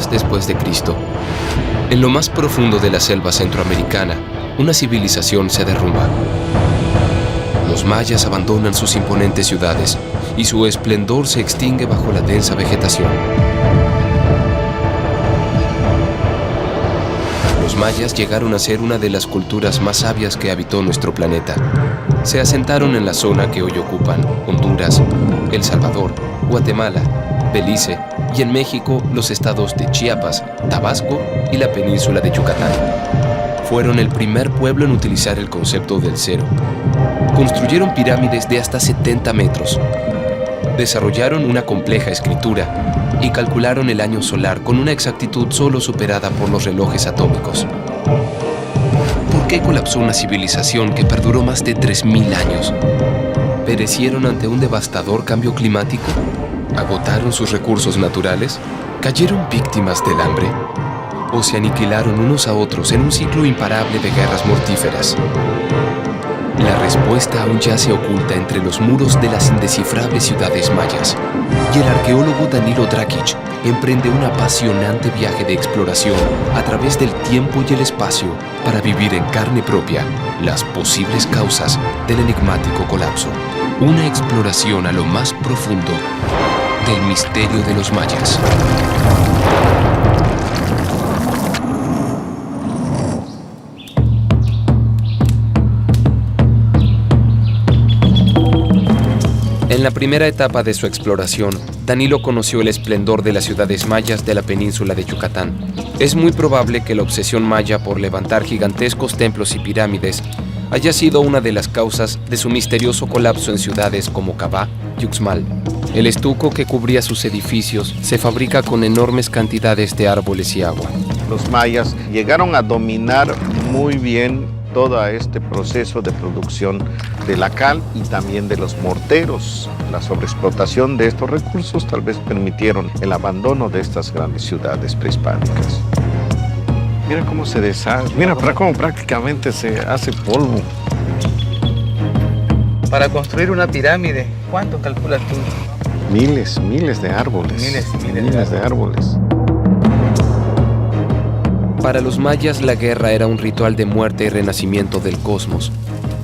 10 después de Cristo. En lo más profundo de la selva centroamericana, una civilización se derrumba. Los mayas abandonan sus imponentes ciudades y su esplendor se extingue bajo la densa vegetación. Los mayas llegaron a ser una de las culturas más sabias que habitó nuestro planeta. Se asentaron en la zona que hoy ocupan Honduras, El Salvador, Guatemala, Belice y en México los estados de Chiapas, Tabasco y la península de Yucatán. Fueron el primer pueblo en utilizar el concepto del cero. Construyeron pirámides de hasta 70 metros. Desarrollaron una compleja escritura y calcularon el año solar con una exactitud solo superada por los relojes atómicos. ¿Por qué colapsó una civilización que perduró más de 3000 años? ¿Perecieron ante un devastador cambio climático? ¿Agotaron sus recursos naturales? ¿Cayeron víctimas del hambre? ¿O se aniquilaron unos a otros en un ciclo imparable de guerras mortíferas? La respuesta aún yace oculta entre los muros de las indescifrables ciudades mayas. Y el arqueólogo Danilo Drakic emprende un apasionante viaje de exploración a través del tiempo y el espacio para vivir en carne propia las posibles causas del enigmático colapso. Una exploración a lo más profundo del misterio de los mayas. En la primera etapa de su exploración, Danilo conoció el esplendor de las ciudades mayas de la península de Yucatán. Es muy probable que la obsesión maya por levantar gigantescos templos y pirámides haya sido una de las causas de su misterioso colapso en ciudades como Cabá y Uxmal. El estuco que cubría sus edificios se fabrica con enormes cantidades de árboles y agua. Los mayas llegaron a dominar muy bien todo este proceso de producción de la cal y también de los morteros. La sobreexplotación de estos recursos tal vez permitieron el abandono de estas grandes ciudades prehispánicas. Mira cómo se deshace, mira cómo prácticamente se hace polvo. Para construir una pirámide, ¿cuánto calculas tú? Miles de árboles. Miles de árboles. Para los mayas la guerra era un ritual de muerte y renacimiento del cosmos,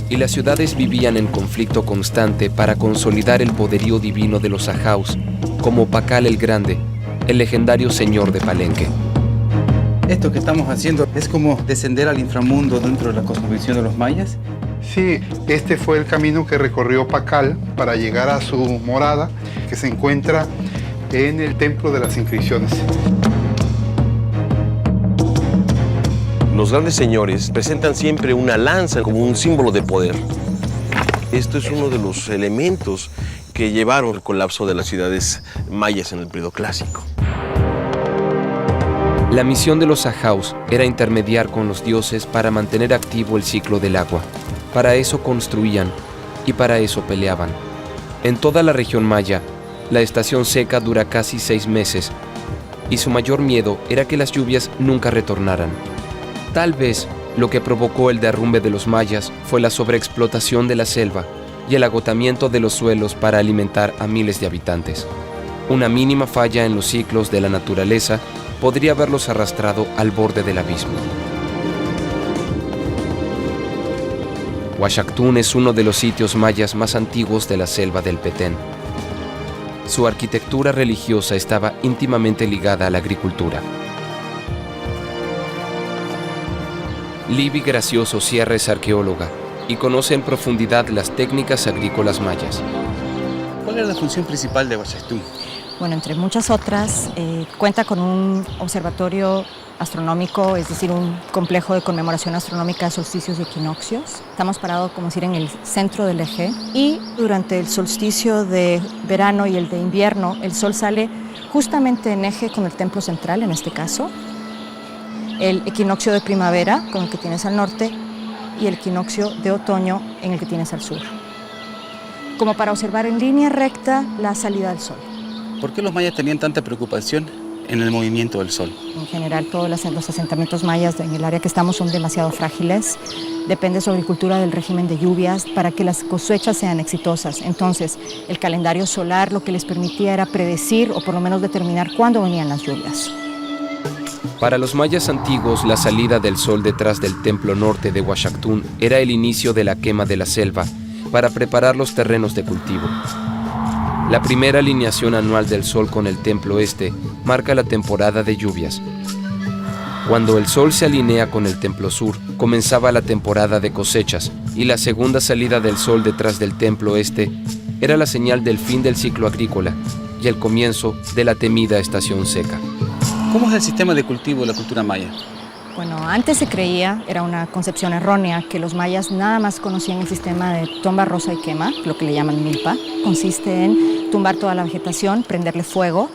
y las ciudades vivían en conflicto constante para consolidar el poderío divino de los ajaus, como Pacal el Grande, el legendario señor de Palenque. Esto que estamos haciendo es como descender al inframundo dentro de la cosmovisión de los mayas. Sí, este fue el camino que recorrió Pacal para llegar a su morada, que se encuentra en el Templo de las Inscripciones. Los grandes señores presentan siempre una lanza como un símbolo de poder. Esto es uno de los elementos que llevaron al colapso de las ciudades mayas en el periodo clásico. La misión de los ajaus era intermediar con los dioses para mantener activo el ciclo del agua. Para eso construían y para eso peleaban. En toda la región maya, la estación seca dura casi 6 meses y su mayor miedo era que las lluvias nunca retornaran. Tal vez lo que provocó el derrumbe de los mayas fue la sobreexplotación de la selva y el agotamiento de los suelos para alimentar a miles de habitantes. Una mínima falla en los ciclos de la naturaleza podría haberlos arrastrado al borde del abismo. Huachactún es uno de los sitios mayas más antiguos de la selva del Petén. Su arquitectura religiosa estaba íntimamente ligada a la agricultura. Libby Gracioso Sierra es arqueóloga y conoce en profundidad las técnicas agrícolas mayas. ¿Cuál es la función principal de Huachactún? Bueno, entre muchas otras, cuenta con un observatorio astronómico, es decir, un complejo de conmemoración astronómica de solsticios y equinoccios. Estamos parados, como decir, en el centro del eje y durante el solsticio de verano y el de invierno, el sol sale justamente en eje con el templo central, en este caso, el equinoccio de primavera, con el que tienes al norte, y el equinoccio de otoño, en el que tienes al sur, como para observar en línea recta la salida del sol. ¿Por qué los mayas tenían tanta preocupación en el movimiento del sol? En general, todos los asentamientos mayas en el área que estamos son demasiado frágiles. Depende su agricultura del régimen de lluvias para que las cosechas sean exitosas. Entonces, el calendario solar lo que les permitía era predecir o por lo menos determinar cuándo venían las lluvias. Para los mayas antiguos, la salida del sol detrás del templo norte de Uaxactún era el inicio de la quema de la selva para preparar los terrenos de cultivo. La primera alineación anual del sol con el templo este marca la temporada de lluvias. Cuando el sol se alinea con el templo sur, comenzaba la temporada de cosechas, y la segunda salida del sol detrás del templo este era la señal del fin del ciclo agrícola y el comienzo de la temida estación seca. ¿Cómo es el sistema de cultivo de la cultura maya? Bueno, antes se creía, era una concepción errónea, que los mayas nada más conocían el sistema de tumba, roza y quema, lo que le llaman milpa. Consiste en tumbar toda la vegetación, prenderle fuego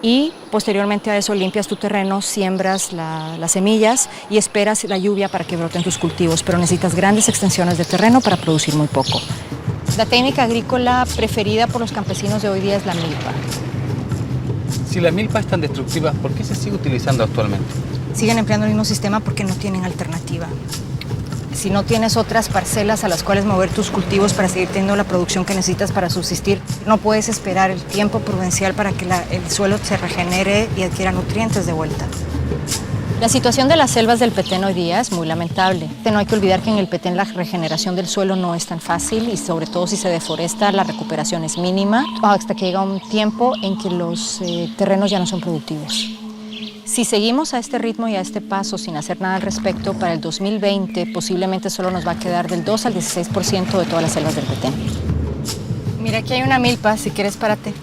y posteriormente a eso limpias tu terreno, siembras las semillas y esperas la lluvia para que broten tus cultivos, pero necesitas grandes extensiones de terreno para producir muy poco. La técnica agrícola preferida por los campesinos de hoy día es la milpa. Si la milpa es tan destructiva, ¿por qué se sigue utilizando actualmente? Siguen empleando el mismo sistema porque no tienen alternativa. Si no tienes otras parcelas a las cuales mover tus cultivos para seguir teniendo la producción que necesitas para subsistir, no puedes esperar el tiempo prudencial para que el suelo se regenere y adquiera nutrientes de vuelta. La situación de las selvas del Petén hoy día es muy lamentable. No hay que olvidar que en el Petén la regeneración del suelo no es tan fácil y sobre todo si se deforesta la recuperación es mínima hasta que llega un tiempo en que los terrenos ya no son productivos. Si seguimos a este ritmo y a este paso sin hacer nada al respecto, para el 2020 posiblemente solo nos va a quedar del 2 al 16% de todas las selvas del Petén. Mira, aquí hay una milpa, si quieres párate.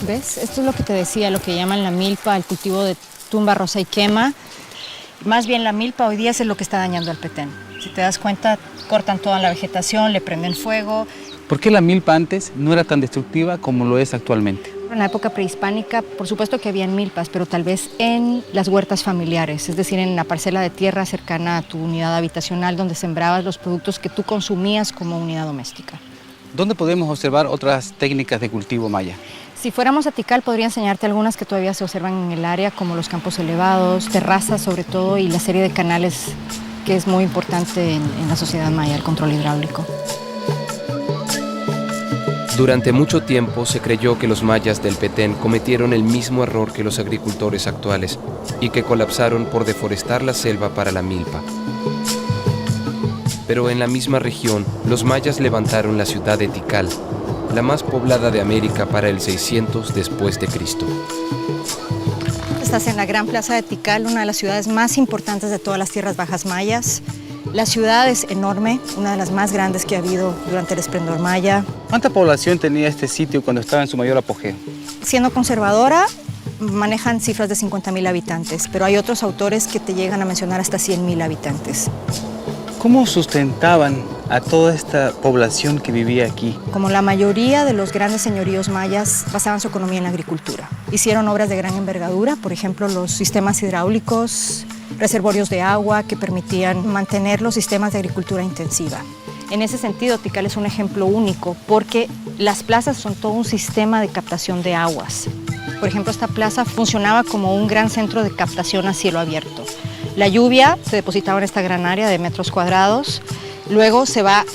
¿Ves? Esto es lo que te decía, lo que llaman la milpa, el cultivo de tumba, roza y quema. Más bien la milpa hoy día es lo que está dañando al Petén. Si te das cuenta, cortan toda la vegetación, le prenden fuego. ¿Por qué la milpa antes no era tan destructiva como lo es actualmente? En la época prehispánica, por supuesto que habían milpas, pero tal vez en las huertas familiares, es decir, en la parcela de tierra cercana a tu unidad habitacional donde sembrabas los productos que tú consumías como unidad doméstica. ¿Dónde podemos observar otras técnicas de cultivo maya? Si fuéramos a Tikal, podría enseñarte algunas que todavía se observan en el área, como los campos elevados, terrazas sobre todo, y la serie de canales que es muy importante en la sociedad maya, el control hidráulico. Durante mucho tiempo se creyó que los mayas del Petén cometieron el mismo error que los agricultores actuales y que colapsaron por deforestar la selva para la milpa. Pero en la misma región, los mayas levantaron la ciudad de Tikal, la más poblada de América para el 600 después de Cristo. Estás en la gran plaza de Tikal, una de las ciudades más importantes de todas las tierras bajas mayas. La ciudad es enorme, una de las más grandes que ha habido durante el esplendor maya. ¿Cuánta población tenía este sitio cuando estaba en su mayor apogeo? Siendo conservadora, manejan cifras de 50,000 habitantes, pero hay otros autores que te llegan a mencionar hasta 100,000 habitantes. ¿Cómo sustentaban a toda esta población que vivía aquí? Como la mayoría de los grandes señoríos mayas, basaban su economía en la agricultura. Hicieron obras de gran envergadura, por ejemplo, los sistemas hidráulicos, reservorios de agua que permitían mantener los sistemas de agricultura intensiva. En ese sentido, Tikal es un ejemplo único porque las plazas son todo un sistema de captación de aguas. Por ejemplo, esta plaza funcionaba como un gran centro de captación a cielo abierto. La lluvia se depositaba en esta gran área de metros cuadrados, luego se va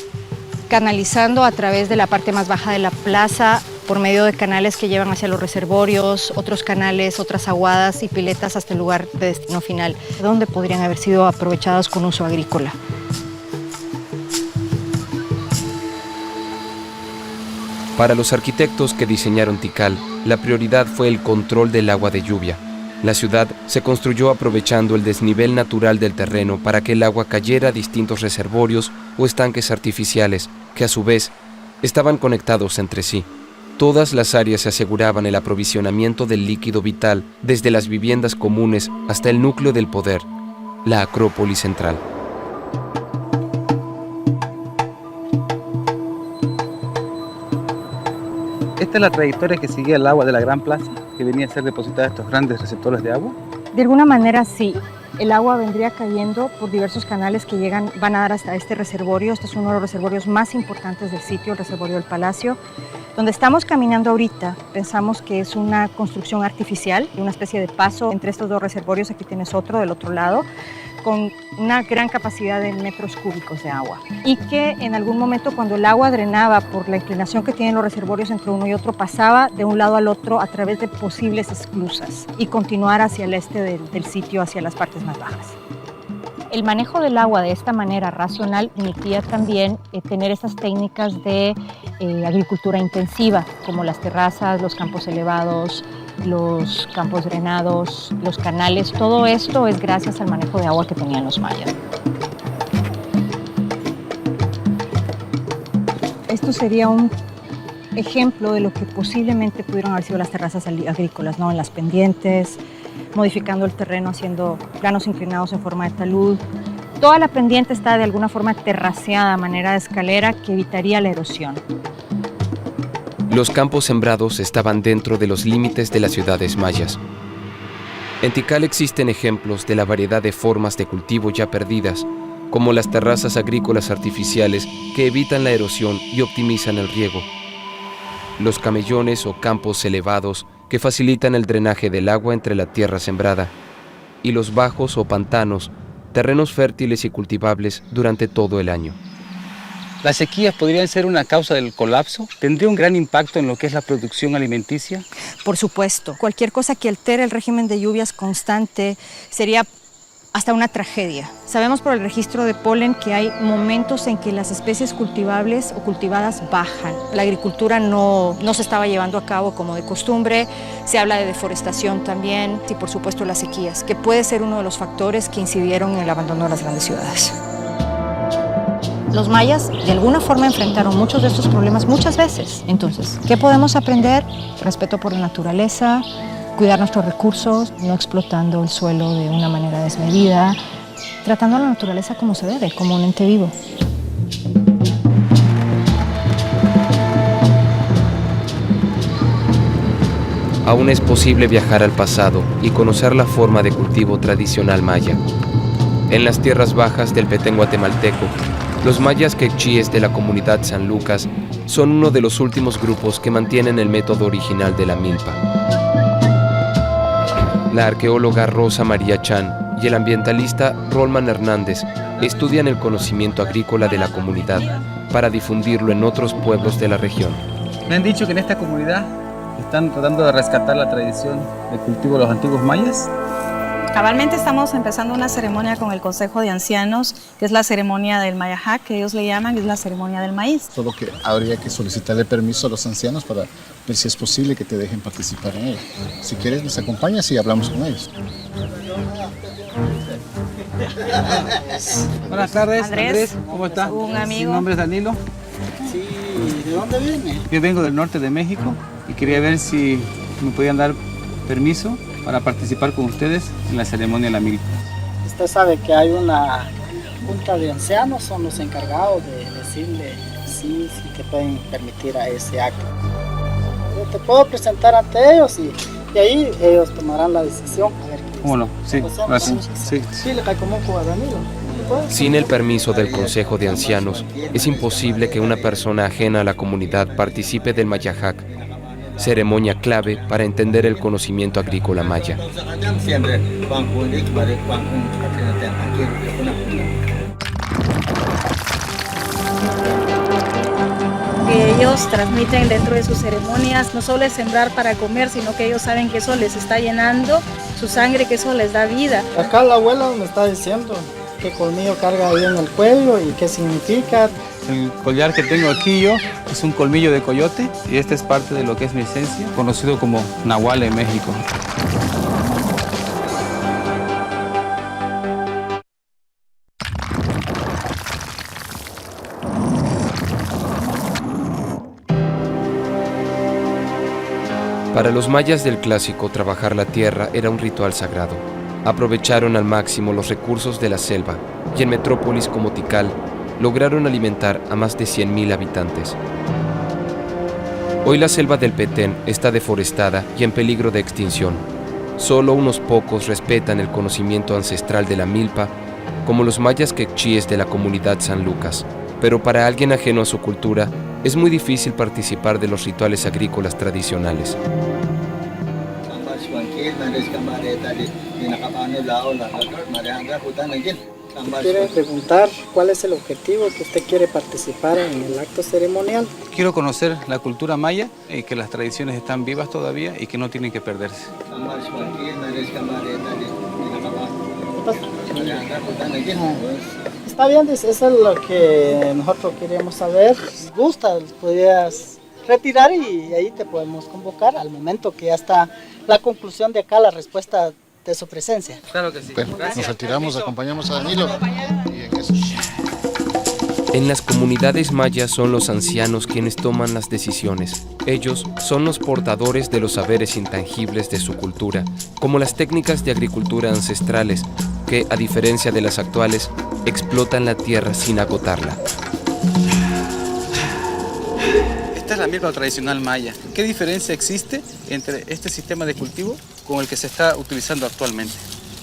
canalizando a través de la parte más baja de la plaza por medio de canales que llevan hacia los reservorios, otros canales, otras aguadas y piletas hasta el lugar de destino final, donde podrían haber sido aprovechados con uso agrícola. Para los arquitectos que diseñaron Tikal, la prioridad fue el control del agua de lluvia. La ciudad se construyó aprovechando el desnivel natural del terreno para que el agua cayera a distintos reservorios o estanques artificiales, que a su vez estaban conectados entre sí. Todas las áreas se aseguraban el aprovisionamiento del líquido vital desde las viviendas comunes hasta el núcleo del poder, la Acrópolis Central. ¿Esta es la trayectoria que seguía el agua de la Gran Plaza, que venía a ser depositada en estos grandes receptores de agua? De alguna manera sí. El agua vendría cayendo por diversos canales que van a dar hasta este reservorio. Este es uno de los reservorios más importantes del sitio, el reservorio del Palacio. Donde estamos caminando ahorita, pensamos que es una construcción artificial, una especie de paso entre estos dos reservorios. Aquí tienes otro del otro lado, con una gran capacidad de metros cúbicos de agua y que en algún momento cuando el agua drenaba por la inclinación que tienen los reservorios entre uno y otro pasaba de un lado al otro a través de posibles esclusas y continuar hacia el este del sitio, hacia las partes más bajas. El manejo del agua de esta manera racional permitía también tener estas técnicas de agricultura intensiva, como las terrazas, los campos elevados, los campos drenados, los canales. Todo esto es gracias al manejo de agua que tenían los mayas. Esto sería un ejemplo de lo que posiblemente pudieron haber sido las terrazas agrícolas, ¿no? En las pendientes, modificando el terreno, haciendo planos inclinados en forma de talud. Toda la pendiente está de alguna forma terraceada a manera de escalera que evitaría la erosión. Los campos sembrados estaban dentro de los límites de las ciudades mayas. En Tikal existen ejemplos de la variedad de formas de cultivo ya perdidas, como las terrazas agrícolas artificiales que evitan la erosión y optimizan el riego, los camellones o campos elevados que facilitan el drenaje del agua entre la tierra sembrada, y los bajos o pantanos, terrenos fértiles y cultivables durante todo el año. ¿Las sequías podrían ser una causa del colapso? ¿Tendría un gran impacto en lo que es la producción alimenticia? Por supuesto, cualquier cosa que altere el régimen de lluvias constante sería hasta una tragedia. Sabemos por el registro de polen que hay momentos en que las especies cultivables o cultivadas bajan. La agricultura no se estaba llevando a cabo como de costumbre. Se habla de deforestación también y por supuesto las sequías, que puede ser uno de los factores que incidieron en el abandono de las grandes ciudades. Los mayas de alguna forma enfrentaron muchos de estos problemas muchas veces. Entonces, ¿qué podemos aprender? Respeto por la naturaleza, cuidar nuestros recursos, no explotando el suelo de una manera desmedida, tratando a la naturaleza como se debe, como un ente vivo. Aún es posible viajar al pasado y conocer la forma de cultivo tradicional maya. En las tierras bajas del Petén guatemalteco, los mayas quechíes de la comunidad San Lucas son uno de los últimos grupos que mantienen el método original de la milpa. La arqueóloga Rosa María Chan y el ambientalista Rolman Hernández estudian el conocimiento agrícola de la comunidad para difundirlo en otros pueblos de la región. Me han dicho que en esta comunidad están tratando de rescatar la tradición de cultivo de los antiguos mayas. Cabalmente estamos empezando una ceremonia con el Consejo de Ancianos, que es la ceremonia del Mayajac, que ellos le llaman, es la ceremonia del maíz. Solo que habría que solicitarle permiso a los ancianos para ver si es posible que te dejen participar en ella. Si quieres, nos acompañas y hablamos con ellos. Buenas tardes, Andrés, ¿cómo está? un amigo. Mi nombre es Danilo. Sí, ¿de dónde viene? Yo vengo del norte de México y quería ver si me podían dar permiso para participar con ustedes en la ceremonia de la milpa. Usted sabe que hay una junta de ancianos, son los encargados de decirle si te pueden permitir a ese acto. Yo te puedo presentar ante ellos y ahí ellos tomarán la decisión. A ver qué ¿Cómo no? Sí, gracias. Sí, le reconozco a Danilo. Sin el permiso del Consejo de Ancianos, es imposible que una persona ajena a la comunidad participe del Mayajac, ceremonia clave para entender el conocimiento agrícola maya. Que ellos transmiten dentro de sus ceremonias no solo es sembrar para comer, sino que ellos saben que eso les está llenando su sangre, que eso les da vida. Acá la abuela me está diciendo qué colmillo carga ahí en el cuello y qué significa. El collar que tengo aquí yo es un colmillo de coyote y este es parte de lo que es mi esencia, conocido como Nahual en México. Para los mayas del clásico, trabajar la tierra era un ritual sagrado. Aprovecharon al máximo los recursos de la selva y en metrópolis como Tikal lograron alimentar a más de 100,000 habitantes. Hoy la selva del Petén está deforestada y en peligro de extinción. Solo unos pocos respetan el conocimiento ancestral de la milpa, como los mayas quechíes de la comunidad San Lucas. Pero para alguien ajeno a su cultura, es muy difícil participar de los rituales agrícolas tradicionales. Quiero preguntar cuál es el objetivo que usted quiere participar en el acto ceremonial. Quiero conocer la cultura maya y que las tradiciones están vivas todavía y que no tienen que perderse. Está bien, eso es lo que nosotros queríamos saber. Si gustas, podrías retirar y ahí te podemos convocar al momento que ya está la conclusión de acá, la respuesta de su presencia. Claro que sí. Bueno, nos retiramos, acompañamos a Danilo. Y en eso. En las comunidades mayas son los ancianos quienes toman las decisiones. Ellos son los portadores de los saberes intangibles de su cultura, como las técnicas de agricultura ancestrales, que, a diferencia de las actuales, explotan la tierra sin agotarla. Esta es la milpa tradicional maya. ¿Qué diferencia existe entre este sistema de cultivo con el que se está utilizando actualmente?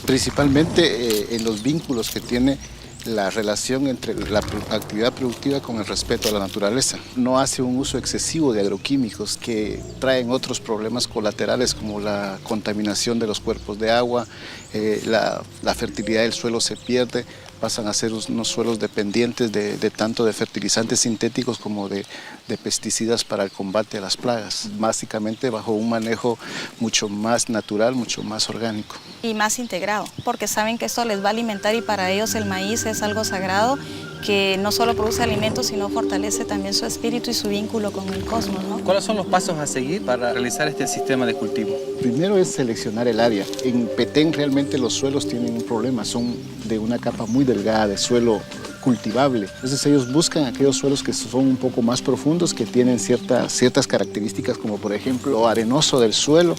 Principalmente en los vínculos que tiene la relación entre la actividad productiva con el respeto a la naturaleza. No hace un uso excesivo de agroquímicos que traen otros problemas colaterales como la contaminación de los cuerpos de agua, la fertilidad del suelo se pierde, pasan a ser unos suelos dependientes de tanto de fertilizantes sintéticos como de pesticidas para el combate a las plagas, básicamente bajo un manejo mucho más natural, mucho más orgánico. Y más integrado, porque saben que esto les va a alimentar y para ellos el maíz es algo sagrado que no solo produce alimentos, sino fortalece también su espíritu y su vínculo con el cosmos, ¿no? ¿Cuáles son los pasos a seguir para realizar este sistema de cultivo? Primero es seleccionar el área. En Petén realmente los suelos tienen un problema, son de una capa muy delgada de suelo cultivable. Entonces ellos buscan aquellos suelos que son un poco más profundos, que tienen ciertas características, como por ejemplo lo arenoso del suelo,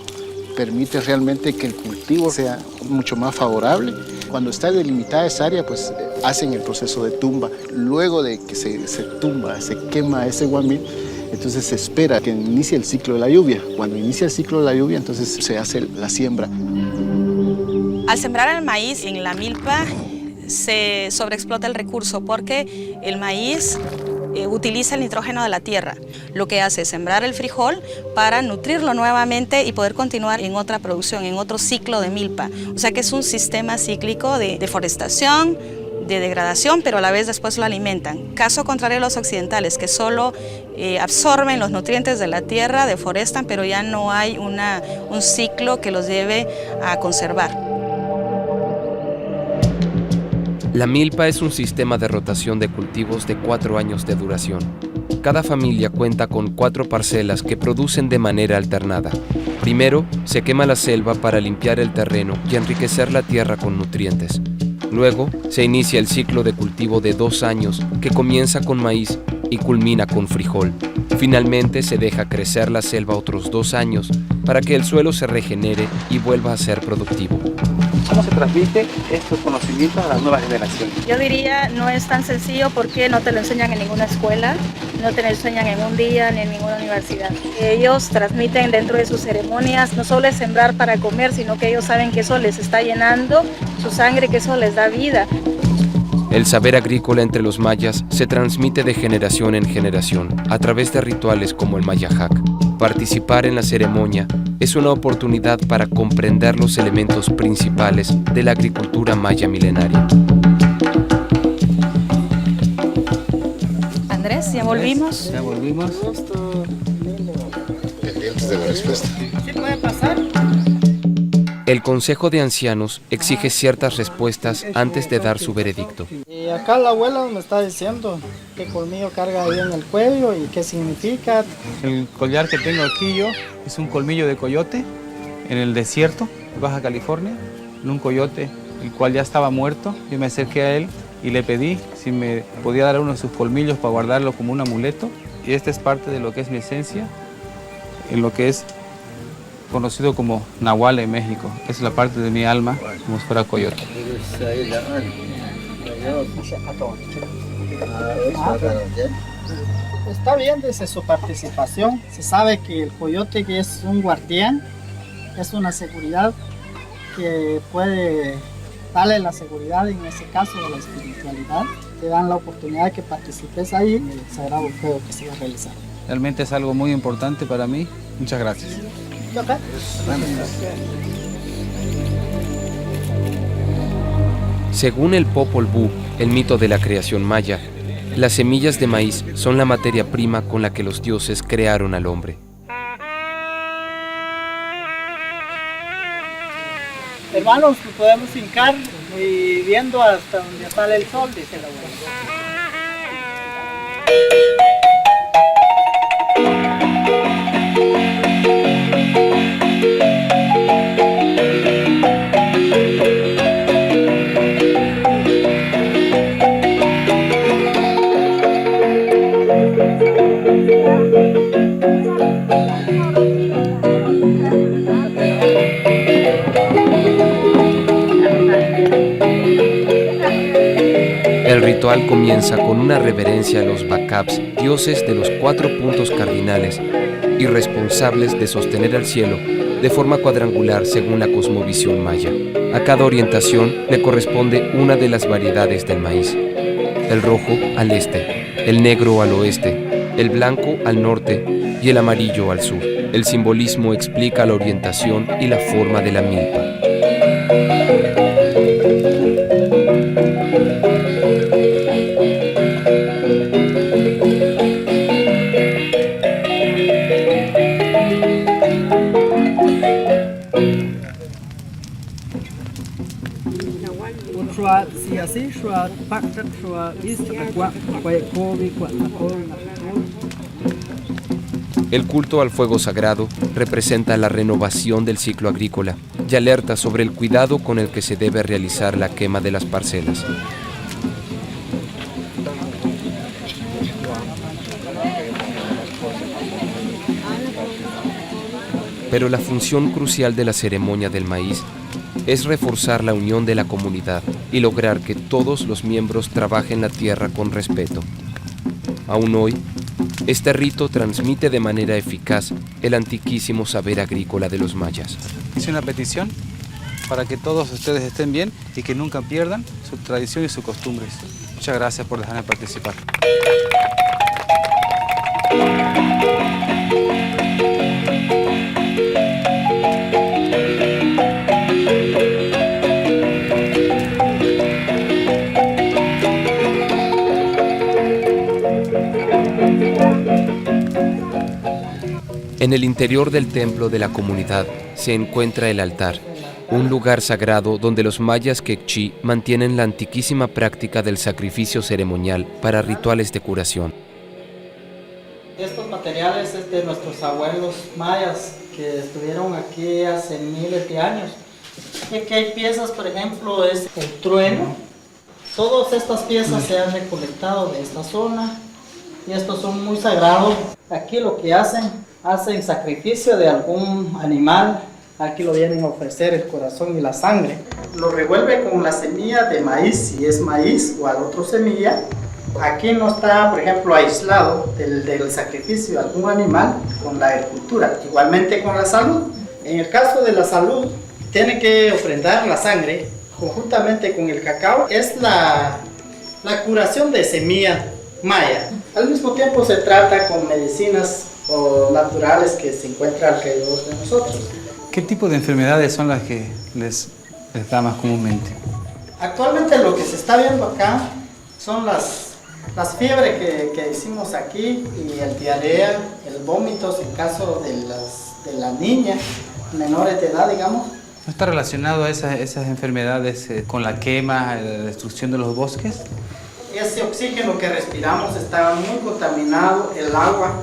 permite realmente que el cultivo sea mucho más favorable. Cuando está delimitada esa área, pues hacen el proceso de tumba. Luego de que se tumba, se quema ese guamil, entonces se espera que inicie el ciclo de la lluvia. Cuando inicia el ciclo de la lluvia, entonces se hace la siembra. Al sembrar el maíz en la milpa, se sobreexplota el recurso porque el maíz utiliza el nitrógeno de la tierra. Lo que hace es sembrar el frijol para nutrirlo nuevamente y poder continuar en otra producción, en otro ciclo de milpa. O sea que es un sistema cíclico de deforestación, de degradación, pero a la vez después lo alimentan. Caso contrario a los occidentales, que solo absorben los nutrientes de la tierra, deforestan, pero ya no hay un ciclo que los lleve a conservar. La milpa es un sistema de rotación de cultivos de 4 años de duración. Cada familia cuenta con 4 parcelas que producen de manera alternada. Primero, se quema la selva para limpiar el terreno y enriquecer la tierra con nutrientes. Luego, se inicia el ciclo de cultivo de 2 años que comienza con maíz y culmina con frijol. Finalmente, se deja crecer la selva otros 2 años para que el suelo se regenere y vuelva a ser productivo. ¿Cómo se transmite estos conocimientos a las nuevas generaciones? Yo diría, no es tan sencillo porque no te lo enseñan en ninguna escuela, no te lo enseñan en un día ni en ninguna universidad. Ellos transmiten dentro de sus ceremonias, no solo es sembrar para comer, sino que ellos saben que eso les está llenando su sangre, que eso les da vida. El saber agrícola entre los mayas se transmite de generación en generación a través de rituales como el mayajac. Participar en la ceremonia es una oportunidad para comprender los elementos principales de la agricultura maya milenaria. Andrés, ¿ya volvimos? Ya volvimos. Pendientes de la respuesta. ¿Sí puede pasar? El Consejo de Ancianos exige ciertas respuestas antes de dar su veredicto. Y acá la abuela me está diciendo qué colmillo carga ahí en el cuello y qué significa. El collar que tengo aquí yo es un colmillo de coyote en el desierto de Baja California, en un coyote el cual ya estaba muerto. Yo me acerqué a él y le pedí si me podía dar uno de sus colmillos para guardarlo como un amuleto. Y esta es parte de lo que es mi esencia, en lo que es conocido como Nahual en México. Es la parte de mi alma, como si fuera coyote. Está bien desde su participación. Se sabe que el coyote, que es un guardián, es una seguridad que puede darle la seguridad, en ese caso de la espiritualidad. Te dan la oportunidad de que participes ahí en el sagrado fuego que se va a realizar. Realmente es algo muy importante para mí. Muchas gracias. Según el Popol Vuh, el mito de la creación maya, las semillas de maíz son la materia prima con la que los dioses crearon al hombre. Hermanos, podemos hincar y viendo hasta donde sale el sol, dice la abuela. El ritual comienza con una reverencia a los Bacabs, dioses de los 4 puntos cardinales y responsables de sostener al cielo de forma cuadrangular según la cosmovisión maya. A cada orientación le corresponde una de las variedades del maíz: el rojo al este, el negro al oeste, el blanco al norte y el amarillo al sur. El simbolismo explica la orientación y la forma de la milpa. El culto al fuego sagrado representa la renovación del ciclo agrícola y alerta sobre el cuidado con el que se debe realizar la quema de las parcelas. Pero la función crucial de la ceremonia del maíz es reforzar la unión de la comunidad y lograr que todos los miembros trabajen la tierra con respeto. Aún hoy, este rito transmite de manera eficaz el antiquísimo saber agrícola de los mayas. Hice una petición para que todos ustedes estén bien y que nunca pierdan su tradición y sus costumbres. Muchas gracias por dejarme participar. En el interior del templo de la comunidad se encuentra el altar, un lugar sagrado donde los mayas quechí mantienen la antiquísima práctica del sacrificio ceremonial para rituales de curación. Estos materiales es de nuestros abuelos mayas que estuvieron aquí hace miles de años. Y aquí hay piezas, por ejemplo, es el trueno. Todas estas piezas se han recolectado de esta zona y estos son muy sagrados. Aquí lo que hacen sacrificio de algún animal. Aquí lo vienen a ofrecer el corazón y la sangre. Lo revuelve con la semilla de maíz, si es maíz o al otro semilla. Aquí no está, por ejemplo, aislado del sacrificio de algún animal con la agricultura. Igualmente con la salud. En el caso de la salud, tiene que ofrendar la sangre conjuntamente con el cacao. Es la curación de semilla maya. Al mismo tiempo se trata con medicinas o naturales que se encuentran alrededor de nosotros. ¿Qué tipo de enfermedades son las que les da más comúnmente? Actualmente lo que se está viendo acá son las fiebres que hicimos aquí y el diarrea, el vómito en caso de la niña, menores de edad, digamos. ¿No está relacionado a esas enfermedades con la quema, la destrucción de los bosques? Ese oxígeno que respiramos está muy contaminado, el agua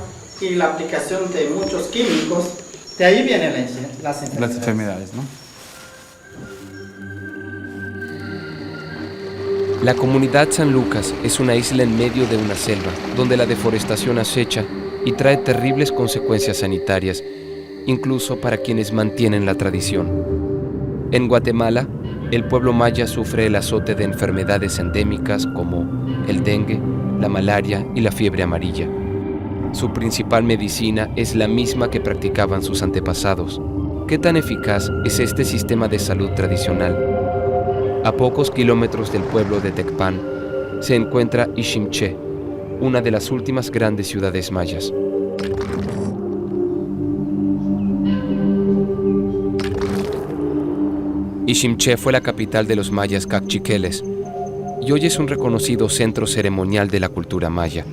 y la aplicación de muchos químicos. De ahí vienen las enfermedades. Las enfermedades, ¿no? La comunidad San Lucas es una isla en medio de una selva, donde la deforestación acecha y trae terribles consecuencias sanitarias, incluso para quienes mantienen la tradición. En Guatemala, el pueblo maya sufre el azote de enfermedades endémicas como el dengue, la malaria y la fiebre amarilla. Su principal medicina es la misma que practicaban sus antepasados. ¿Qué tan eficaz es este sistema de salud tradicional? A pocos kilómetros del pueblo de Tecpan se encuentra Iximché, una de las últimas grandes ciudades mayas. Iximché fue la capital de los mayas cachiqueles y hoy es un reconocido centro ceremonial de la cultura maya.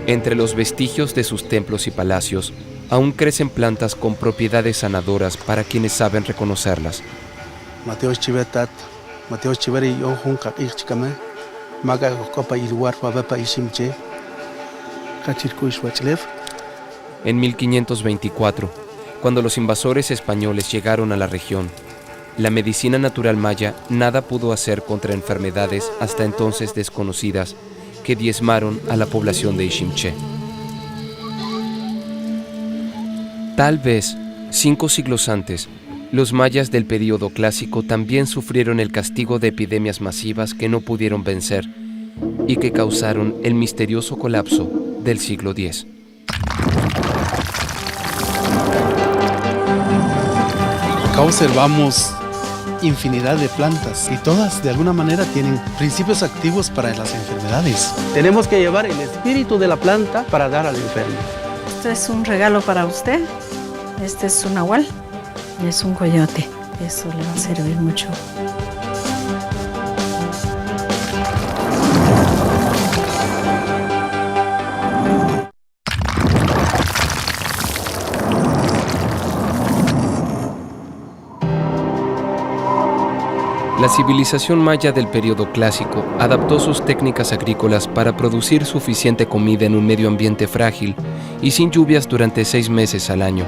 Entre los vestigios de sus templos y palacios, aún crecen plantas con propiedades sanadoras para quienes saben reconocerlas. Mateos chivetat, Mateos chiveri ojun kakirchikame, maga copa y lugar papa Iximché, kachirkuishwachlev. En 1524, cuando los invasores españoles llegaron a la región, la medicina natural maya nada pudo hacer contra enfermedades hasta entonces desconocidas que diezmaron a la población de Iximché. Tal vez, 5 siglos antes, los mayas del período clásico también sufrieron el castigo de epidemias masivas que no pudieron vencer y que causaron el misterioso colapso del siglo X. Acá observamos infinidad de plantas y todas de alguna manera tienen principios activos para las enfermedades. Tenemos que llevar el espíritu de la planta para dar al enfermo. Este es un regalo para usted. Este es un nahual y es un coyote. Eso le va a servir mucho. La civilización maya del período clásico adaptó sus técnicas agrícolas para producir suficiente comida en un medio ambiente frágil y sin lluvias durante 6 meses al año.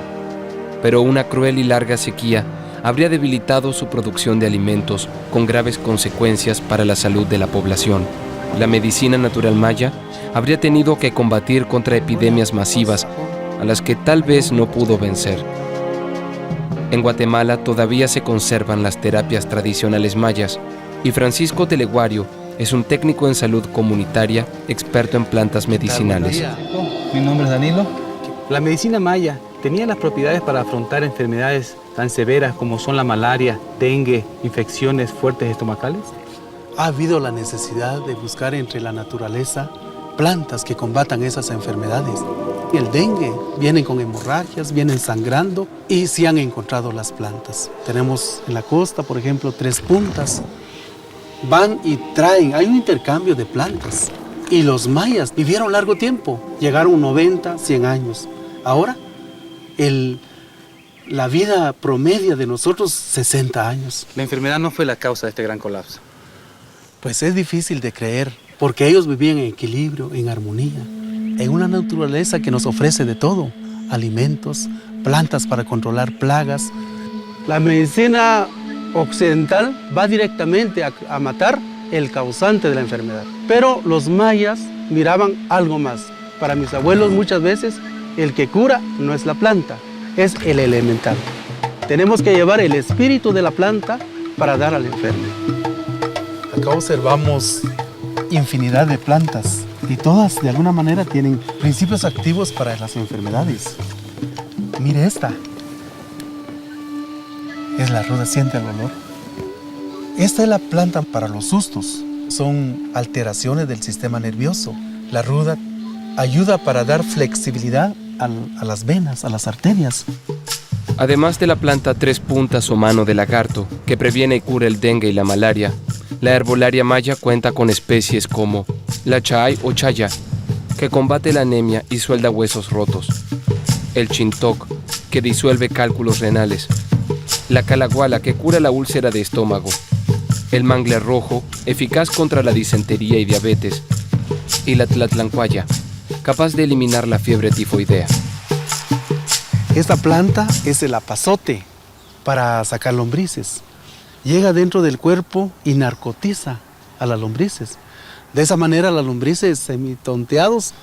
Pero una cruel y larga sequía habría debilitado su producción de alimentos con graves consecuencias para la salud de la población. La medicina natural maya habría tenido que combatir contra epidemias masivas a las que tal vez no pudo vencer. En Guatemala todavía se conservan las terapias tradicionales mayas y Francisco Teleguario es un técnico en salud comunitaria, experto en plantas medicinales. Mi nombre es Danilo. La medicina maya tenía las propiedades para afrontar enfermedades tan severas como son la malaria, dengue, infecciones fuertes estomacales. Ha habido la necesidad de buscar entre la naturaleza plantas que combatan esas enfermedades. El dengue viene con hemorragias, vienen sangrando y sí han encontrado las plantas. Tenemos en la costa, por ejemplo, 3 puntas. Van y traen, hay un intercambio de plantas. Y los mayas vivieron largo tiempo, llegaron 90, 100 años. Ahora, la vida promedia de nosotros, 60 años. La enfermedad no fue la causa de este gran colapso. Pues es difícil de creer, porque ellos vivían en equilibrio, en armonía, en una naturaleza que nos ofrece de todo, alimentos, plantas para controlar plagas. La medicina occidental va directamente a matar el causante de la enfermedad. Pero los mayas miraban algo más. Para mis abuelos muchas veces el que cura no es la planta, es el elemental. Tenemos que llevar el espíritu de la planta para dar al enfermo. Acá observamos infinidad de plantas y todas de alguna manera tienen principios activos para las enfermedades. Mire esta. Es la ruda, siente el olor. Esta es la planta para los sustos. Son alteraciones del sistema nervioso. La ruda ayuda para dar flexibilidad a las venas, a las arterias. Además de la planta 3 puntas o mano de lagarto, que previene y cura el dengue y la malaria, la herbolaria maya cuenta con especies como la chay o chaya, que combate la anemia y suelda huesos rotos, el chintoc, que disuelve cálculos renales, la calaguala, que cura la úlcera de estómago, el mangle rojo, eficaz contra la disentería y diabetes, y la tlatlancuaya, capaz de eliminar la fiebre tifoidea. Esta planta es el apazote para sacar lombrices. Llega dentro del cuerpo y narcotiza a las lombrices. De esa manera las lombrices semitonteados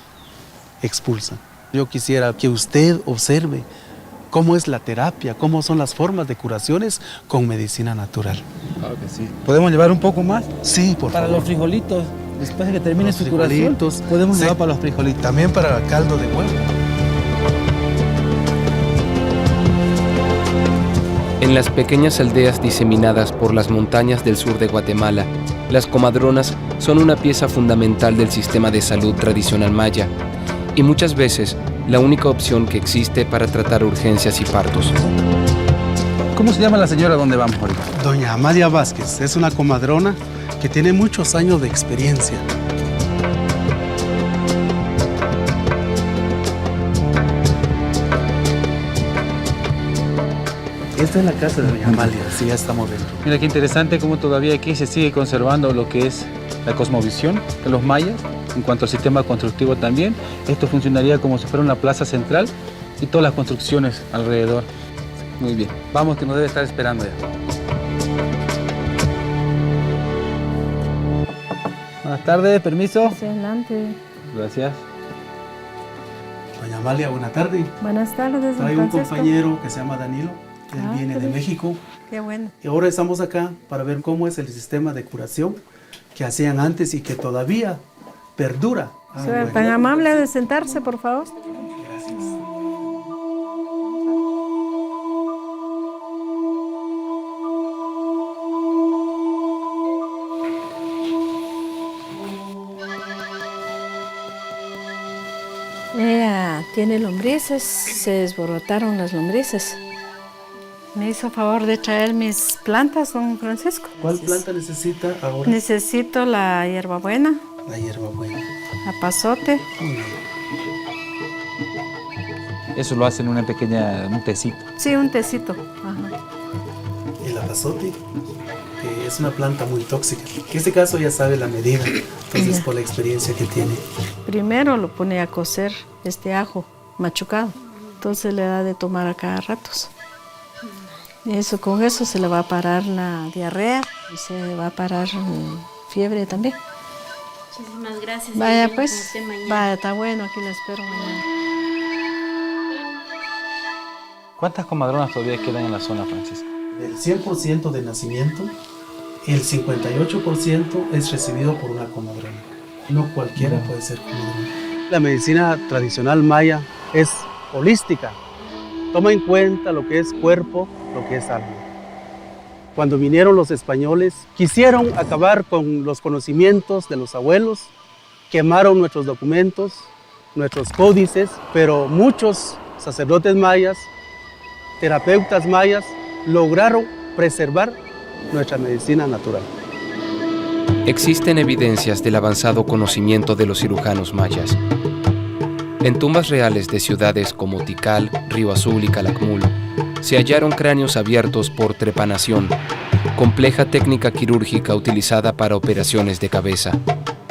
expulsan. Yo quisiera que usted observe cómo es la terapia, cómo son las formas de curaciones con medicina natural. Claro que sí. ¿Podemos llevar un poco más? Sí, por favor. Para los frijolitos, después de que termine su curación, frijolitos, podemos sí, llevar para los frijolitos. También para caldo de huevo. En las pequeñas aldeas diseminadas por las montañas del sur de Guatemala, las comadronas son una pieza fundamental del sistema de salud tradicional maya y muchas veces la única opción que existe para tratar urgencias y partos. ¿Cómo se llama la señora donde vamos ahorita? Doña Amalia Vázquez es una comadrona que tiene muchos años de experiencia. Esta es la casa de Doña Amalia, sí, ya estamos dentro. Mira qué interesante cómo todavía aquí se sigue conservando lo que es la cosmovisión de los mayas. En cuanto al sistema constructivo también, esto funcionaría como si fuera una plaza central y todas las construcciones alrededor. Muy bien, vamos que nos debe estar esperando ya. Buenas tardes, permiso. Adelante. Gracias. Doña Amalia, buena tarde. Buenas tardes, don Traigo un Francisco. compañero que se llama Danilo, él viene qué de bien. México. Qué bueno. Y ahora estamos acá para ver cómo es el sistema de curación que hacían antes y que todavía perdura. Sea tan amable de sentarse, por favor. Ella tiene lombrices, se desborotaron las lombrices. Me hizo favor de traer mis plantas, don Francisco. ¿Cuál planta necesita ahora? Necesito la hierbabuena, La hierbabuena. apazote. Eso lo hacen un tecito. Sí, un tecito. Ajá. El apazote, que es una planta muy tóxica. En este caso ya sabe la medida, entonces Ya. por la experiencia que tiene. Primero lo pone a cocer este ajo machucado. Entonces le da de tomar a cada ratos. Eso, con eso se le va a parar la diarrea y se va a parar fiebre también. Muchísimas gracias. Vaya Nos pues, vemos con usted mañana. vaya, está bueno, aquí la espero mañana. ¿Cuántas comadronas todavía quedan en la zona, Francisco? Del 100% de nacimiento, el 58% es recibido por una comadrona. No cualquiera puede ser comadrona. La medicina tradicional maya es holística. Toma en cuenta lo que es cuerpo, lo que es alma. Cuando vinieron los españoles, quisieron acabar con los conocimientos de los abuelos, quemaron nuestros documentos, nuestros códices, pero muchos sacerdotes mayas, terapeutas mayas, lograron preservar nuestra medicina natural. Existen evidencias del avanzado conocimiento de los cirujanos mayas. En tumbas reales de ciudades como Tikal, Río Azul y Calakmul, se hallaron cráneos abiertos por trepanación, compleja técnica quirúrgica utilizada para operaciones de cabeza.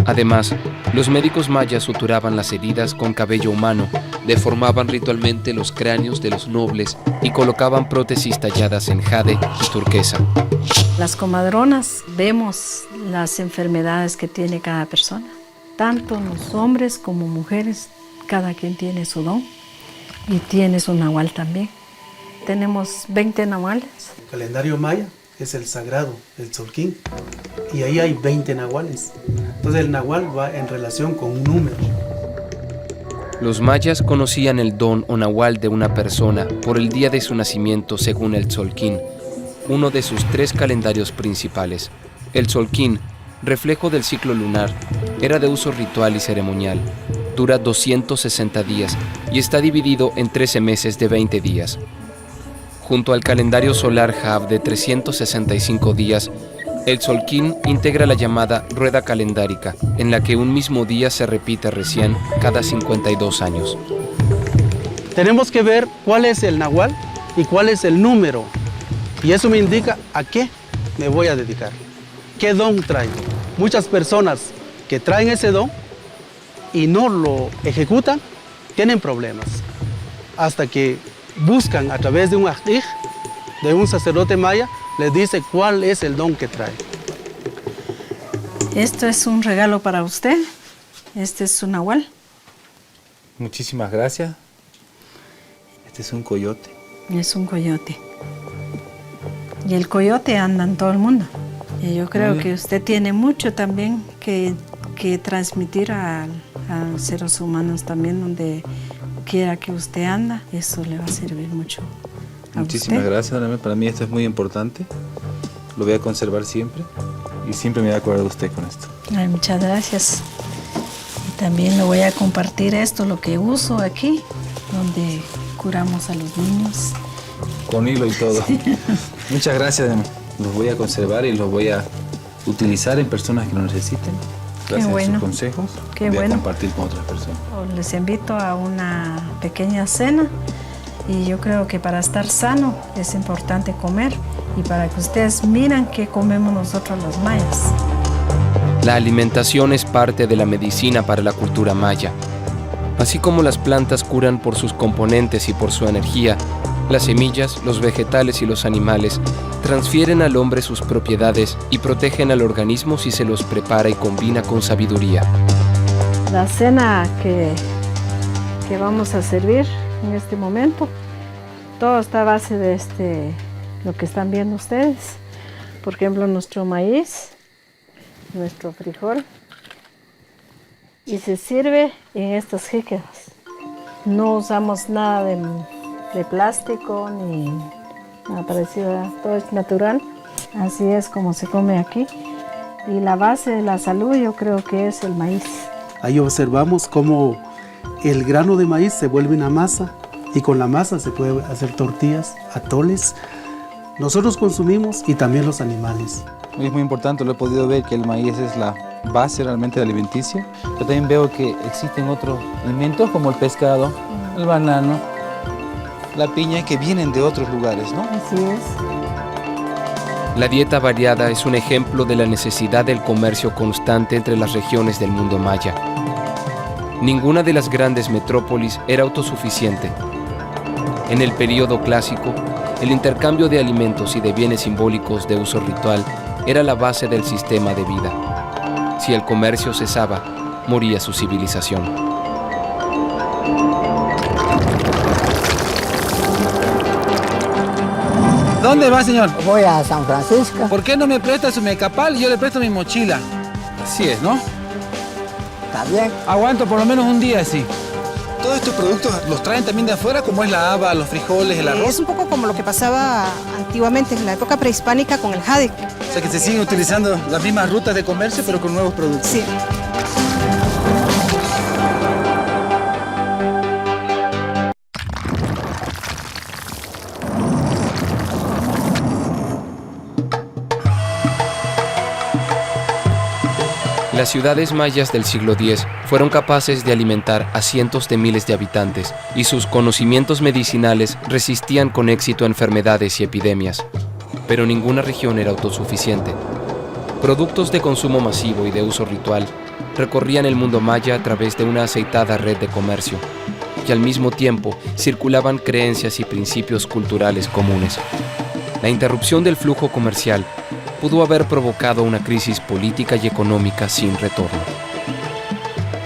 Además, los médicos mayas suturaban las heridas con cabello humano, deformaban ritualmente los cráneos de los nobles y colocaban prótesis talladas en jade y turquesa. Las comadronas vemos las enfermedades que tiene cada persona, tanto los hombres como mujeres, cada quien tiene su don y tiene su nahual también. Tenemos 20 nahuales. El calendario maya es el sagrado, el Tzolk'in, y ahí hay 20 nahuales. Entonces el nahual va en relación con un número. Los mayas conocían el don o nahual de una persona por el día de su nacimiento según el Tzolk'in, uno de sus 3 calendarios principales. El Tzolk'in, reflejo del ciclo lunar, era de uso ritual y ceremonial. Dura 260 días y está dividido en 13 meses de 20 días. Junto al calendario solar Jav de 365 días, el Tzolk'in integra la llamada rueda calendárica, en la que un mismo día se repite recién cada 52 años. Tenemos que ver cuál es el nahual y cuál es el número. Y eso me indica a qué me voy a dedicar, qué don traigo. Muchas personas que traen ese don y no lo ejecutan, tienen problemas. Hasta que buscan a través de un ajij, de un sacerdote maya, les dice cuál es el don que trae. Esto es un regalo para usted. Este es su nahual. Muchísimas gracias. Este es un coyote. Es un coyote. Y el coyote anda en todo el mundo. Y yo creo que usted tiene mucho también que transmitir a seres humanos también, donde quiera que usted anda. Eso le va a servir mucho a Muchísimas usted. gracias, Ana. Para mí esto es muy importante. Lo voy a conservar siempre. Y siempre me voy a acordar de usted con esto. Ay, muchas gracias. Y También le voy a compartir esto, lo que uso aquí, donde curamos a los niños. Con hilo y todo. Muchas gracias. Los voy a conservar y los voy a utilizar en personas que lo necesiten. Gracias a sus consejos. Qué voy bueno. a compartir con otras personas. Les invito a una pequeña cena y yo creo que para estar sano es importante comer y para que ustedes miren qué comemos nosotros los mayas. La alimentación es parte de la medicina para la cultura maya. Así como las plantas curan por sus componentes y por su energía, las semillas, los vegetales y los animales transfieren al hombre sus propiedades y protegen al organismo si se los prepara y combina con sabiduría. La cena que vamos a servir en este momento, todo está a base de lo que están viendo ustedes. Por ejemplo, nuestro maíz, nuestro frijol, y se sirve en estas jícaras. No usamos nada de plástico ni nada parecido, todo es natural. Así es como se come aquí. Y la base de la salud yo creo que es el maíz. Ahí observamos cómo el grano de maíz se vuelve una masa y con la masa se puede hacer tortillas, atoles. Nosotros consumimos y también los animales. Es muy importante, lo he podido ver, que el maíz es la base realmente de alimenticia. Pero también veo que existen otros alimentos como el pescado, el banano, la piña, que vienen de otros lugares, ¿no? Así es. La dieta variada es un ejemplo de la necesidad del comercio constante entre las regiones del mundo maya. Ninguna de las grandes metrópolis era autosuficiente. En el período clásico, el intercambio de alimentos y de bienes simbólicos de uso ritual era la base del sistema de vida. Si el comercio cesaba, moría su civilización. ¿Dónde va, señor? Voy a San Francisco. ¿Por qué no me presta su mecapal y yo le presto mi mochila? Así es, ¿no? Está bien. Aguanto por lo menos un día así. Todos estos productos los traen también de afuera, como es la haba, los frijoles, el arroz. Es un poco como lo que pasaba antiguamente en la época prehispánica con el jade. O sea que se siguen utilizando las mismas rutas de comercio, pero con nuevos productos. Sí. Las ciudades mayas del siglo X fueron capaces de alimentar a cientos de miles de habitantes y sus conocimientos medicinales resistían con éxito a enfermedades y epidemias. Pero ninguna región era autosuficiente. Productos de consumo masivo y de uso ritual recorrían el mundo maya a través de una aceitada red de comercio, y al mismo tiempo circulaban creencias y principios culturales comunes. La interrupción del flujo comercial pudo haber provocado una crisis política y económica sin retorno.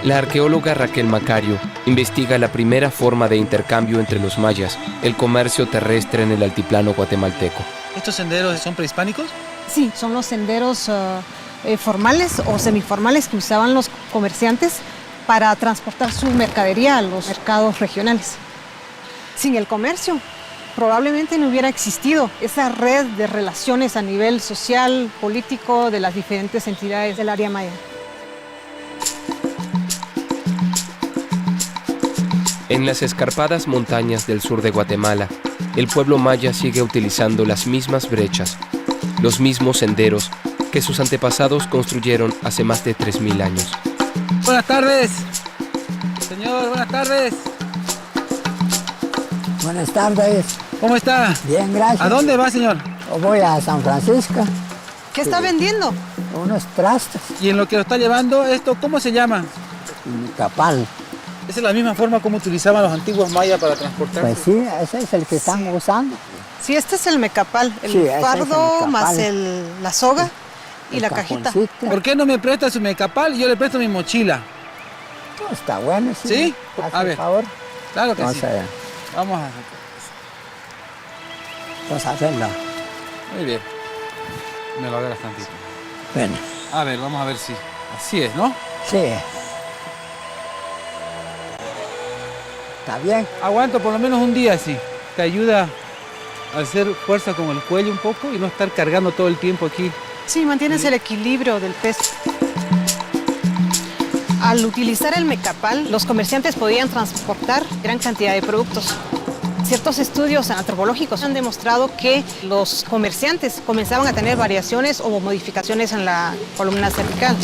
La arqueóloga Raquel Macario investiga la primera forma de intercambio entre los mayas, el comercio terrestre en el altiplano guatemalteco. ¿Estos senderos son prehispánicos? Sí, son los senderos formales o semiformales que usaban los comerciantes para transportar su mercadería a los mercados regionales. Sin el comercio, probablemente no hubiera existido esa red de relaciones a nivel social, político de las diferentes entidades del área maya. En las escarpadas montañas del sur de Guatemala, el pueblo maya sigue utilizando las mismas brechas, los mismos senderos que sus antepasados construyeron hace más de 3000 años. Buenas tardes. Señor, buenas tardes. Buenas tardes. ¿Cómo está? Bien, gracias. ¿A dónde va, señor? Voy a San Francisco. ¿Qué está vendiendo? Unos trastes. ¿Y en lo que lo está llevando esto, cómo se llama? Capal. ¿Esa es la misma forma como utilizaban los antiguos mayas para transportarse? Pues sí, ese es el que están usando. Sí, este es el mecapal, el fardo más la soga y la cajita. ¿Por qué no me presta su mecapal y yo le presto mi mochila? No, está bueno, sí. ¿Sí? A ver. Por favor. Claro que Vamos sí. allá. Vamos a... Vamos a hacerlo. Muy bien. Me lo agarras tantito. Bueno. A ver, vamos a ver si... Así es, ¿no? Sí. ¿Está bien? Aguanto por lo menos un día así. Te ayuda a hacer fuerza con el cuello un poco y no estar cargando todo el tiempo aquí. Sí, mantienes el equilibrio del peso. Al utilizar el mecapal, los comerciantes podían transportar gran cantidad de productos. Ciertos estudios antropológicos han demostrado que los comerciantes comenzaban a tener variaciones o modificaciones en la columna cervical.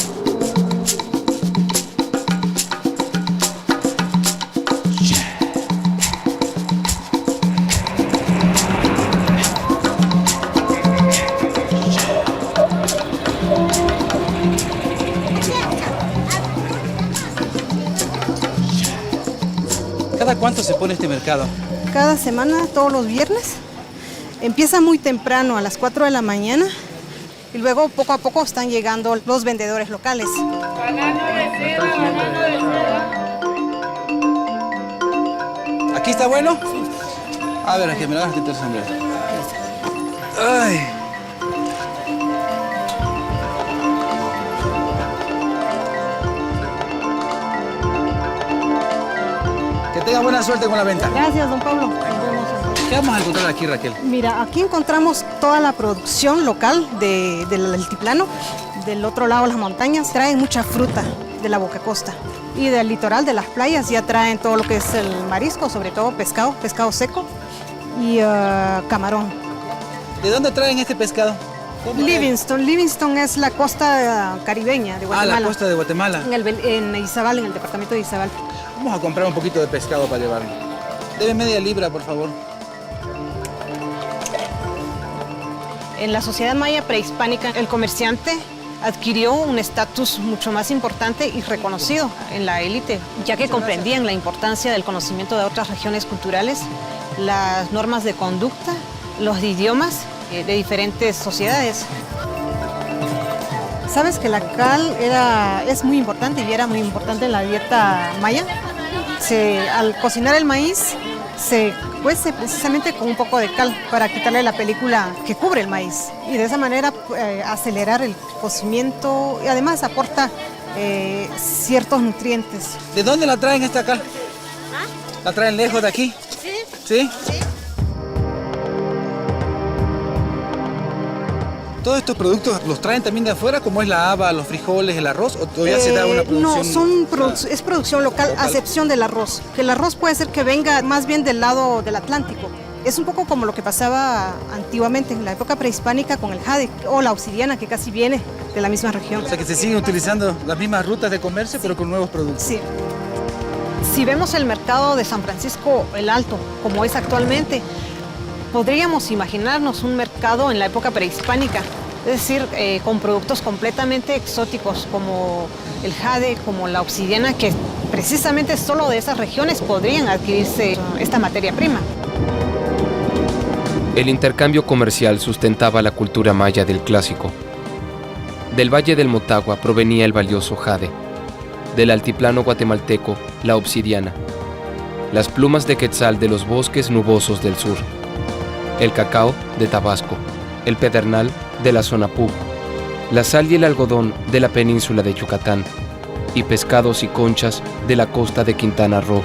¿Cada cuánto se pone este mercado? Cada semana, todos los viernes. Empieza muy temprano, a las 4 de la mañana, y luego poco a poco están llegando los vendedores locales. ¿Aquí está bueno? A ver, aquí me lo hagas quitar el sombrero. Ay. Que tenga buena suerte con la venta. Gracias, don Pablo. ¿Qué vamos a encontrar aquí, Raquel? Mira, aquí encontramos toda la producción local del altiplano. Del otro lado, las montañas traen mucha fruta de la Boca Costa. Y del litoral, de las playas, ya traen todo lo que es el marisco, sobre todo pescado seco y camarón. ¿De dónde traen este pescado? Livingston es la costa caribeña de Guatemala. Ah, la costa de Guatemala. En Izabal, en el departamento de Izabal. Vamos a comprar un poquito de pescado para llevarlo. Debe media libra, por favor. En la sociedad maya prehispánica, el comerciante adquirió un estatus mucho más importante y reconocido en la élite, ya que comprendían la importancia del conocimiento de otras regiones culturales, las normas de conducta, los idiomas de diferentes sociedades. ¿Sabes que la cal es muy importante y era muy importante en la dieta maya? Al cocinar el maíz se cuece precisamente con un poco de cal para quitarle la película que cubre el maíz y de esa manera acelerar el cocimiento y además aporta ciertos nutrientes. ¿De dónde la traen esta cal? ¿La traen lejos de aquí? Sí. ¿Sí? Sí. ¿Todos estos productos los traen también de afuera, como es la haba, los frijoles, el arroz, o todavía se da una producción? No, es producción local, a excepción del arroz. Que el arroz puede ser que venga más bien del lado del Atlántico. Es un poco como lo que pasaba antiguamente en la época prehispánica con el jade o la obsidiana, que casi viene de la misma región. O sea que se siguen utilizando las mismas rutas de comercio, pero con nuevos productos. Sí. Si vemos el mercado de San Francisco el Alto, como es actualmente, podríamos imaginarnos un mercado en la época prehispánica, es decir, con productos completamente exóticos como el jade, como la obsidiana, que precisamente solo de esas regiones podrían adquirirse esta materia prima. El intercambio comercial sustentaba la cultura maya del clásico. Del Valle del Motagua provenía el valioso jade, del altiplano guatemalteco la obsidiana, las plumas de quetzal de los bosques nubosos del sur, el cacao de Tabasco, el pedernal de la zona Pú, la sal y el algodón de la península de Yucatán y pescados y conchas de la costa de Quintana Roo.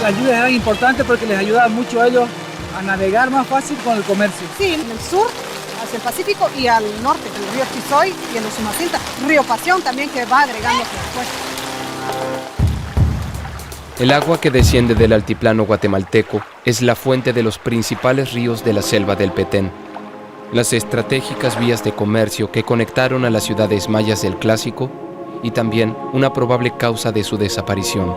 La ayuda era importante porque les ayudaba mucho a ellos a navegar más fácil con el comercio. Sí, en el sur, hacia el Pacífico y al norte, el río Chizoy y el Usumacinta, río Pasión también que va agregándose después. El agua que desciende del altiplano guatemalteco es la fuente de los principales ríos de la selva del Petén. Las estratégicas vías de comercio que conectaron a las ciudades mayas del clásico y también una probable causa de su desaparición.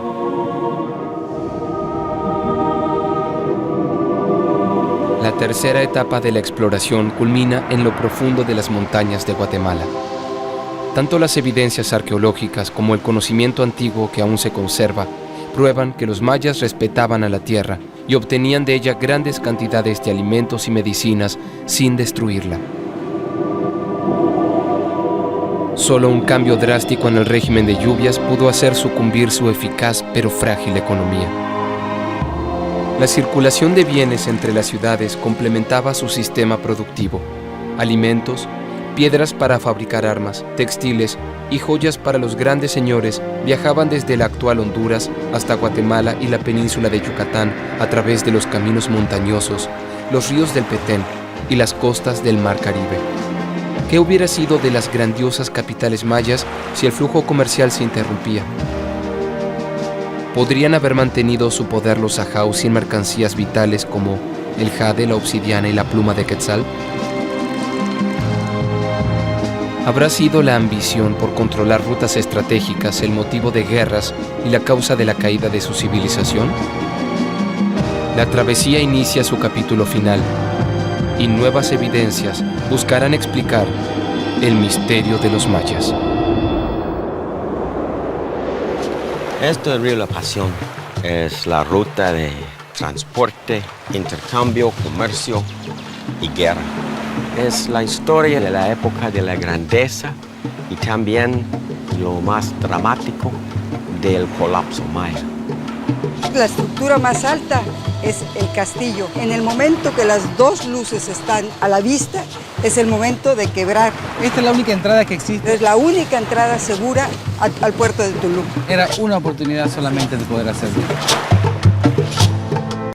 La tercera etapa de la exploración culmina en lo profundo de las montañas de Guatemala. Tanto las evidencias arqueológicas como el conocimiento antiguo que aún se conserva prueban que los mayas respetaban a la tierra y obtenían de ella grandes cantidades de alimentos y medicinas sin destruirla. Solo un cambio drástico en el régimen de lluvias pudo hacer sucumbir su eficaz pero frágil economía. La circulación de bienes entre las ciudades complementaba su sistema productivo. Alimentos, piedras para fabricar armas, textiles y joyas para los grandes señores viajaban desde la actual Honduras hasta Guatemala y la península de Yucatán a través de los caminos montañosos, los ríos del Petén y las costas del Mar Caribe, ¿Qué hubiera sido de las grandiosas capitales mayas si el flujo comercial se interrumpía? ¿Podrían haber mantenido su poder los ajaos sin mercancías vitales como el jade, la obsidiana y la pluma de Quetzal? ¿Habrá sido la ambición por controlar rutas estratégicas el motivo de guerras y la causa de la caída de su civilización? La travesía inicia su capítulo final y nuevas evidencias buscarán explicar el misterio de los mayas. Esto es el río La Pasión. Es la ruta de transporte, intercambio, comercio y guerra. Es la historia de la época de la grandeza y también lo más dramático del colapso maya. La estructura más alta es el castillo. En el momento que las dos luces están a la vista, es el momento de quebrar. Esta es la única entrada que existe. Es la única entrada segura al puerto de Tulum. Era una oportunidad solamente de poder hacerlo.